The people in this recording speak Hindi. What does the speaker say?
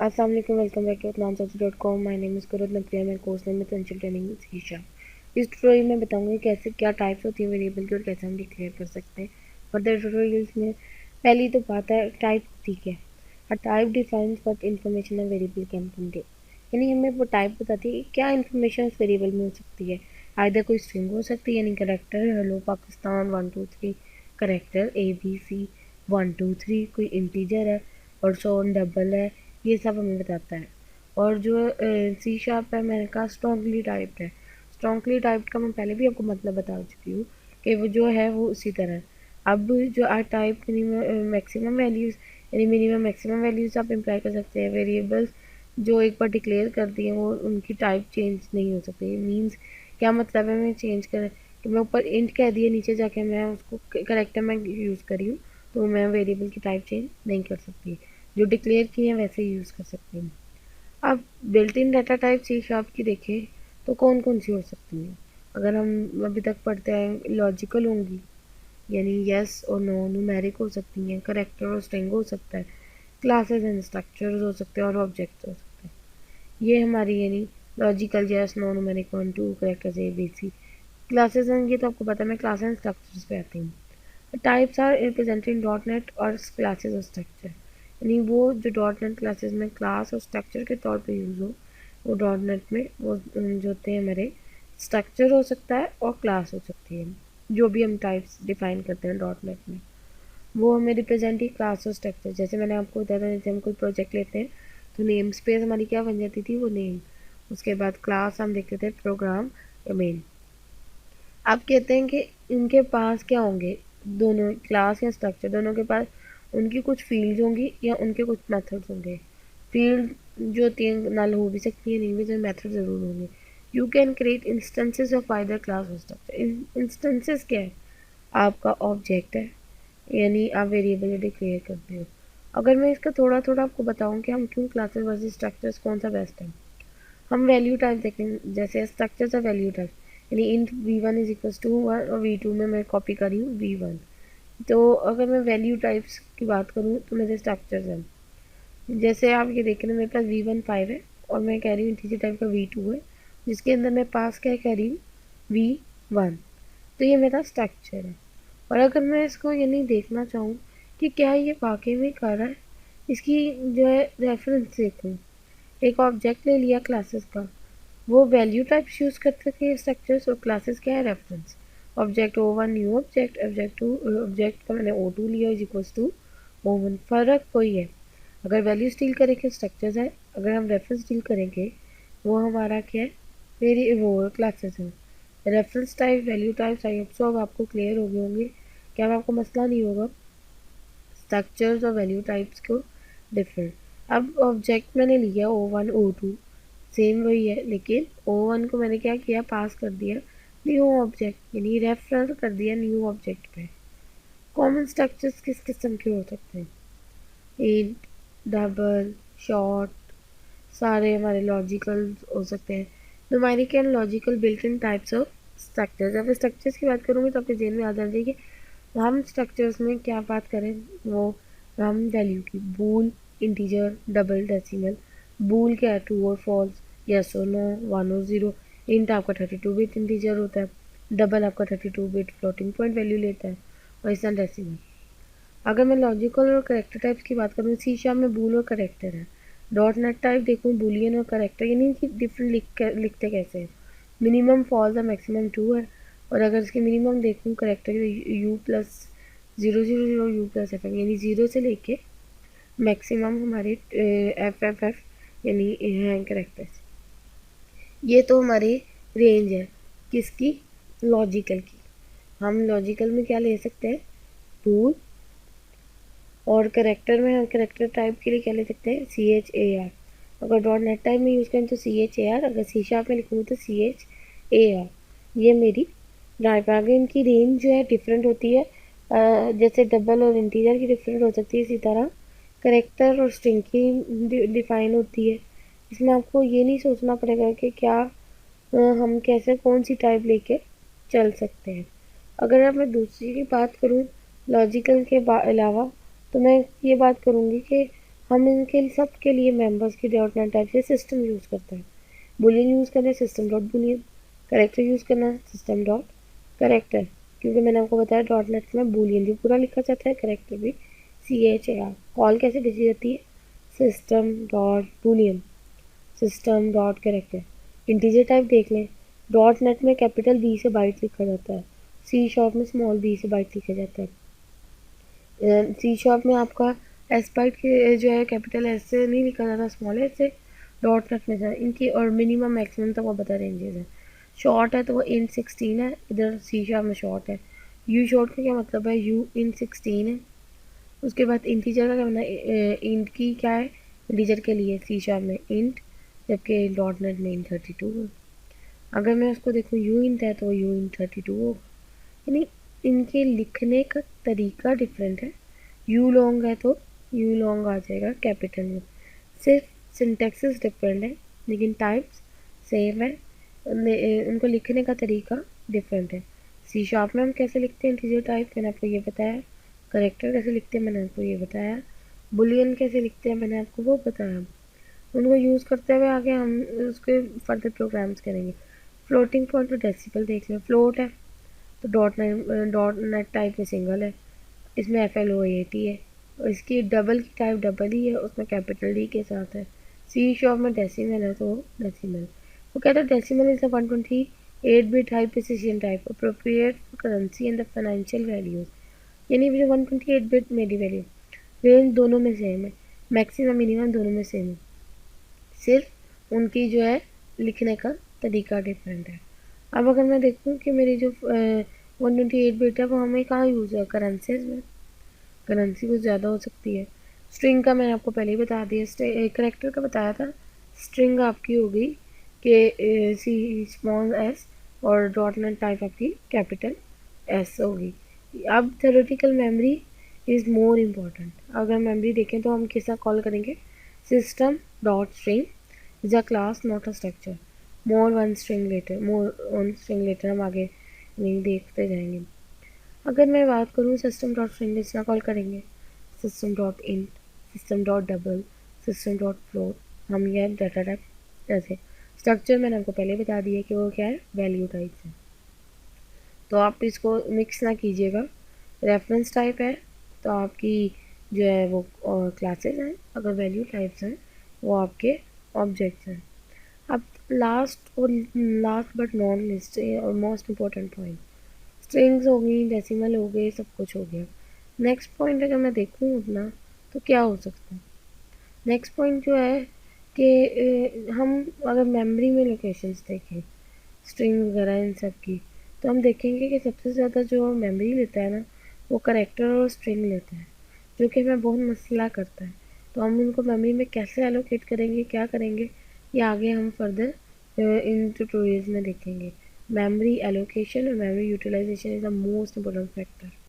अस्सलाम वालेकुम, welcome back to adnansabzi.com। My name is Kurrat Naqvi, मेरा कोर्स नेम एसेंशियल ट्रेनिंग शीशा। इस ट्यूटोरियल में बताऊंगी कैसे क्या टाइप्स होती है वेरिएबल की और कैसे हम डिक्लेयर कर सकते हैं। फर्दर ट्यूटोरियल्स में पहली तो बात है टाइप होती है। A type defines what information a variable can contain, यानी हमें वो टाइप बताती है कि क्या इन्फॉर्मेशन उस वेरिएबल में हो सकती है। आइदर कोई स्ट्रिंग हो सकती है, यानी character hello Pakistan 1 2 3 character ABC 1 2 3, कोई इंटीजर है और सो ऑन डबल है, ये सब हमें बताता है। और जो सी शार्प है मैंने कहा स्ट्रॉन्गली टाइप्ड है। स्ट्रॉन्गली टाइप्ड का मैं पहले भी आपको मतलब बता चुकी हूँ कि वो जो है वो उसी तरह। अब जो आर टाइप मैक्सिमम वैल्यूज़, यानी मिनिमम मैक्सिमम वैल्यूज़ आप इम्प्लाई कर सकते हैं। वेरिएबल्स जो एक बार डिक्लेयर कर दिए वो उनकी टाइप चेंज नहीं हो सकती। मीन्स क्या मतलब है, मैं चेंज कर कि मैं ऊपर इंट कह दिया, नीचे जाके मैं उसको करेक्टर में यूज़ करी हूँ, तो मैं वेरिएबल की टाइप चेंज नहीं कर सकती। जो डिक्लेयर किए हैं वैसे ही यूज़ कर सकते हैं। अब built in data type C sharp की देखें तो कौन कौन सी हो सकती हैं। अगर हम अभी तक पढ़ते हैं लॉजिकल होंगी, यानी यस और नो, न्यूमेरिक हो सकती हैं, करेक्टर और स्ट्रिंग हो सकता है, क्लासेस एंड स्ट्रक्चर्स हो सकते हैं और ऑब्जेक्ट्स हो सकते हैं। ये हमारी यानी logical yes no numeric 1 2 characters ABC। Classes and ये तो आपको पता है, मैं क्लास एंड स्ट्रक्चर्स पे आती हूँ। Types are represented in dot net और क्लासेस और स्ट्रक्चर, यानी वो जो डॉट नेट क्लासेस में क्लास और स्ट्रक्चर के तौर पे यूज़ हो, वो डॉट नेट में वो जो होते हैं हमारे स्ट्रक्चर हो सकता है और क्लास हो सकती है। जो भी हम टाइप्स डिफाइन करते हैं डॉट नेट में वो हमें रिप्रेजेंट ही क्लास और स्ट्रक्चर। जैसे मैंने आपको बताया था, जैसे हम कोई प्रोजेक्ट लेते हैं तो नेम स्पेस हमारी क्या बन जाती थी, वो नेम। उसके बाद क्लास हम देखते थे प्रोग्राम या मेन। आप कहते हैं कि इनके पास क्या होंगे, दोनों क्लास या स्ट्रक्चर दोनों के पास उनकी कुछ फील्ड्स होंगी या उनके कुछ मेथड्स होंगे। फील्ड जो होती है नल हो भी सकती है, नहीं भी, तो मेथड ज़रूर होंगे। You can create instances of either class और स्ट्रक्चर। इंस्टेंसेस क्या है, आपका ऑब्जेक्ट है, यानी आप वेरिएबल डिक्लेयर करते हो। अगर मैं इसका थोड़ा थोड़ा आपको बताऊं कि हम क्यों क्लासेस वर्सेस स्ट्रक्चर्स कौन सा बेस्ट है, हम वैल्यू टाइप देखें। जैसे स्ट्रक्चर्स है वैल्यू टाइप, यानी int v1 is equals to 1 और v2 में मैं कॉपी करी हूँ v1। तो अगर मैं वैल्यू टाइप्स की बात करूँ तो मेरे स्ट्रक्चर्स हैं। जैसे आप ये देख रहे हैं मेरे पास v1 5 है और मैं कह रही हूँ इंटीजर टाइप का v2 है, जिसके अंदर मैं पास क्या कह रही हूँ v1। तो ये मेरा स्ट्रक्चर है। और अगर मैं इसको यानी देखना चाहूँ कि क्या ये वाकई में कर रहा है, इसकी जो है रेफरेंस देखूँ। एक ऑब्जेक्ट ले लिया क्लासेस का, वो वैल्यू टाइप्स यूज़ कर सके स्ट्रक्चर्स, और क्लासेस क्या है reference. Object O1 new object, object to object का मैंने O2 लिया इज इक्वल्स टू O1। फ़र्क वही है। अगर वैल्यू स्टील करेंगे स्ट्रक्चर्स है, अगर हम रेफरेंस स्टील करेंगे वो हमारा क्या है, वेरी वो क्लासेस है। Reference type value types I hope so अब आपको क्लियर हो गए होंगे, क्या अब आपको मसला नहीं होगा स्ट्रक्चर्स और वैल्यू टाइप्स को डिफरेंट। अब ऑब्जेक्ट मैंने लिया O1 O2, सेम वही है, लेकिन O1 को मैंने क्या किया, पास कर दिया न्यू ऑब्जेक्ट, यानी रेफर कर दिया न्यू ऑब्जेक्ट पे। कॉमन स्ट्रक्चर्स किस किस्म के हो सकते हैं, इंट, डबल, शॉर्ट, सारे हमारे लॉजिकल हो सकते हैं। Numeric and logical built in types of structures. अब स्ट्रक्चर्स की बात करूँगी तो आपके जेन में आ जाए कि हम स्ट्रक्चर्स में क्या बात करें, वो हम वैल्यू की बूल, इंटीजर, डबल, डेसिमल। बूल क्या है, ट्रू और फॉल्स, यस और नो, 1 और 0। इंट आपका 32 बिट इंटीजर होता है, डबल आपका 32 बिट फ्लोटिंग पॉइंट वैल्यू लेता है, और इस तरह डेसिमल। अगर मैं लॉजिकल और करेक्टर टाइप्स की बात करूँ, सी शार्प में बूल और करेक्टर है। डॉट नेट टाइप देखूँ बुलियन और करेक्टर, यानी कि डिफरेंट लिखते कैसे हैं। मिनिमम फॉल्स है, मैक्सिमम ट्रू है। और अगर इसके मिनिमम देखूँ करेक्टर U+000 U+FF, यानी 0 से लेके मैक्सिमम हमारे FFF, यानी हैं करेक्टर्स। ये तो हमारी रेंज है किसकी, लॉजिकल की। हम लॉजिकल में क्या ले सकते हैं, बूल, और करेक्टर में हम करेक्टर टाइप के लिए क्या ले सकते हैं, CHAR। अगर डॉट नेट टाइप में यूज़ करें तो CHAR, अगर सी शार्प में लिखूँ तो CHAR। ये मेरी टाइप आगे। इनकी रेंज जो है डिफरेंट होती है। जैसे डबल और इंटीजर की डिफरेंट हो सकती है, इसी तरह करेक्टर और स्ट्रिंग की डिफाइन होती है। इसमें आपको ये नहीं सोचना पड़ेगा कि क्या हम कैसे कौन सी टाइप लेके चल सकते हैं। अगर अब मैं दूसरी की बात करूँ लॉजिकल के अलावा, तो मैं ये बात करूँगी कि हम इनके सब के लिए मेंबर्स की डॉट नेट टाइप से सिस्टम यूज़ करते हैं। बुलियन यूज़ करना है system dot Boolean, character use करना है सिस्टम डॉट करेक्टर, क्योंकि मैंने आपको बताया डॉट नेट में बुलियन भी पूरा लिखा जाता है, करेक्टर भी CHAR। कॉल कैसे भेजी जाती है, system dot Boolean, system dot character. Integer type देख लें, डॉट नेट में कैपिटल बी से बाइट लिखा जाता है, सी शॉप में स्मॉल बी से बाइट लिखा जाता है। सी शॉप में आपका एस बाइट के जो है कैपिटल एस से नहीं लिखा जाता, स्मॉल एस से। डॉट नेट में इनकी और मिनिमम मैक्सिमम तक वो बता रेंजेस है। शॉर्ट है तो वो इन 16 है, इधर सी शॉप में शॉर्ट है। यू शॉर्ट का क्या मतलब है, यू इन 16 है। उसके बाद इंटीजर का क्या मतलब है, इंट की क्या है, इंटीजर के लिए सी शॉप में इंट, जबकि डॉट नेट में इंट 32 है। अगर मैं उसको देखूँ यू इंट है तो यू इंट 32 होगा, यानी इनके लिखने का तरीका डिफरेंट है। यू लॉन्ग है तो यू लॉन्ग आ जाएगा कैपिटल में, सिर्फ सिंटेक्सिस डिफरेंट है लेकिन टाइप्स सेम है। उनको लिखने का तरीका डिफरेंट है। सी शार्प में हम कैसे लिखते हैं इंटीजर टाइप, मैंने आपको ये बताया। करेक्टर कैसे लिखते हैं मैंने आपको ये बताया। बुलियन कैसे लिखते हैं मैंने आपको वो बताया। उनको यूज़ करते हुए आगे हम उसके फर्दर प्रोग्राम्स करेंगे। फ्लोटिंग पॉइंट और डेसिबल देख लें। फ्लोट है तो डॉट नेट टाइप में सिंगल है, इसमें FLOAT है, और इसकी डबल की टाइप डबल ही है, उसमें कैपिटल D के साथ है। सी शॉप में डेसिमल है तो डेसिमल। वो कहता है decimal is the 128 bit high precision type appropriate for currency and the financial values, यानी जो 128 बिट मेरी वैल्यू रेंज दोनों में सेम है, मैक्सिमम मिनिमम दोनों में सेम है, सिर्फ उनकी जो है लिखने का तरीका डिफरेंट है। अब अगर मैं देखूँ कि मेरी जो 128 बिट है वो हमें कहाँ यूज़ है, करेंसीज में। करेंसी कुछ ज़्यादा हो सकती है। स्ट्रिंग का मैंने आपको पहले ही बता दिया, करेक्टर का बताया था। स्ट्रिंग आपकी होगी कि सी स्मॉल एस और डॉट नेट टाइप आपकी कैपिटल एस होगी। अब theoretical memory is more important. अगर मेमोरी देखें तो हम किस कॉल करेंगे, system dot string is a class not a structure, more one string letter हम आगे नहीं देखते जाएंगे। अगर मैं बात करूँ सिस्टम डॉट स्ट्रिंग इतना कॉल करेंगे, system dot int, system dot double, system dot float. हम ये डाटा टाइप ऐसे। स्ट्रक्चर मैंने आपको पहले बता दिया कि वो क्या है, वैल्यू टाइप्स है, तो आप इसको मिक्स ना कीजिएगा। रेफरेंस टाइप है तो आपकी जो है वो क्लासेस हैं, अगर वैल्यू टाइप्स हैं वो आपके ऑब्जेक्ट्स हैं। अब लास्ट बट नॉट लिस्ट और मोस्ट इम्पोर्टेंट पॉइंट, स्ट्रिंग्स हो गई, डेसिमल हो गए, सब कुछ हो गया। नेक्स्ट पॉइंट अगर मैं देखूँ अपना तो क्या हो सकता है, नेक्स्ट पॉइंट जो है कि हम अगर मेमोरी में लोकेशंस देखें स्ट्रिंग वगैरह इन सब की, तो हम देखेंगे कि सबसे ज़्यादा जो मेमोरी लेता है ना वो करेक्टर और स्ट्रिंग लेता है, जो कि हमें बहुत मसला करता है। तो हम उनको मेमोरी में कैसे एलोकेट करेंगे, क्या करेंगे, ये आगे हम फर्दर इन ट्यूटोरियल्स में देखेंगे। मेमोरी एलोकेशन और memory utilisation is the most important factor.